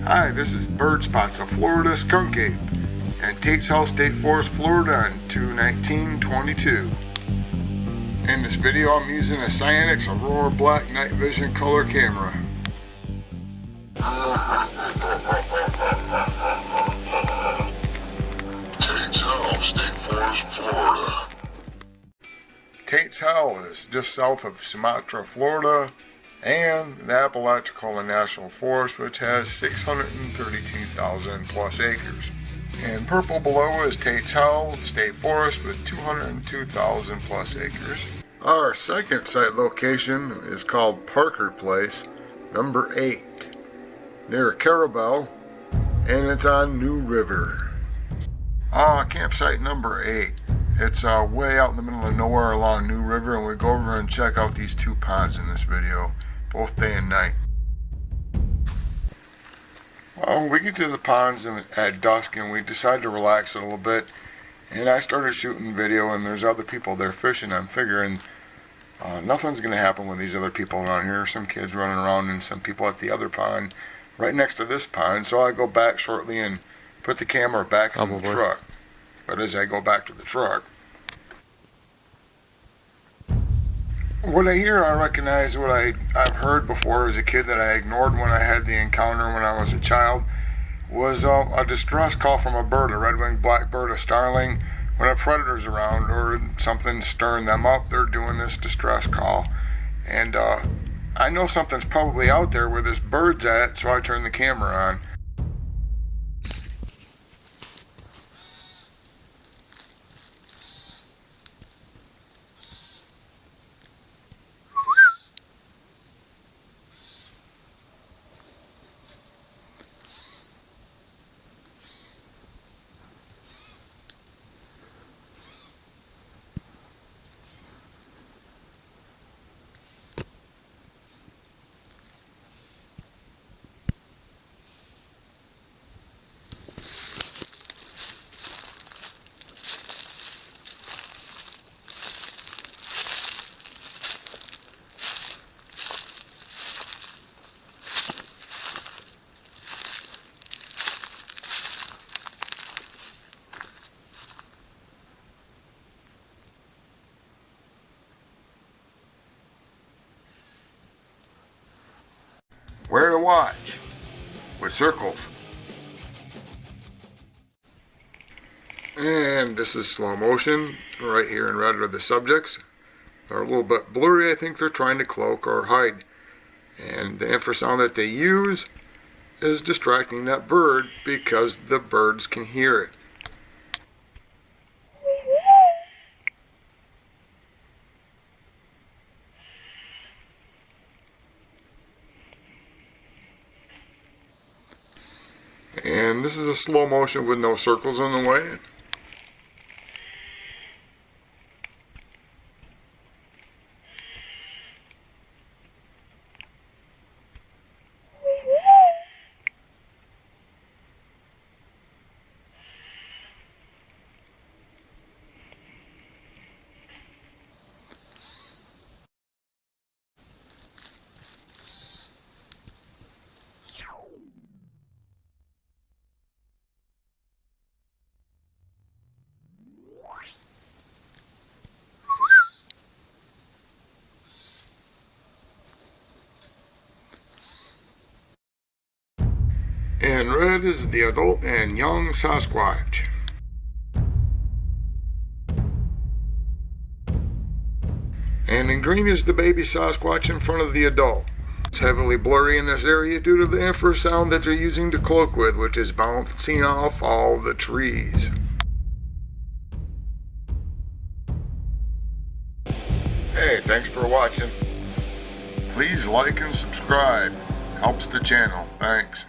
Hi, this is Bird Spots of Florida Skunk Ape and Tate's House State Forest, Florida on 2/19/22. In this video I'm using a Cyanix Aurora Black Night Vision color camera. Tate's House, State Forest, Florida. Tate's House is just south of Sumatra, Florida, and the Apalachicola National Forest, which has 632,000 plus acres. And purple below is Tate's House State Forest with 202,000 plus acres. Our second site location is called Parker Place, number 8, near Carabel, and it's on New River. Campsite number 8. It's way out in the middle of nowhere along New River, and we go over and check out these two ponds in this video, both day and night. Well, we get to the ponds at dusk and we decide to relax a little bit, and I started shooting video, and there's other people there fishing. I'm figuring nothing's going to happen with these other people around here. Some kids running around and some people at the other pond right next to this pond. So I go back shortly and put the camera back in the truck. But as I go back to the truck, what I hear, I recognize what I've heard before as a kid that I ignored when I had the encounter when I was a child, was a distress call from a bird, a red-winged blackbird, a starling. When a predator's around or something's stirring them up, they're doing this distress call. And I know something's probably out there where this bird's at, so I turn the camera on. Where to watch with circles. And this is slow motion. Right here in red are the subjects. They're a little bit blurry. I think they're trying to cloak or hide. And the infrasound that they use is distracting that bird because the birds can hear it. And this is a slow motion with no circles in the way. And red is the adult and young Sasquatch. And in green is the baby Sasquatch in front of the adult. It's heavily blurry in this area due to the infrasound that they're using to cloak with, which is bouncing off all the trees. Hey, thanks for watching. Please like and subscribe. Helps the channel. Thanks.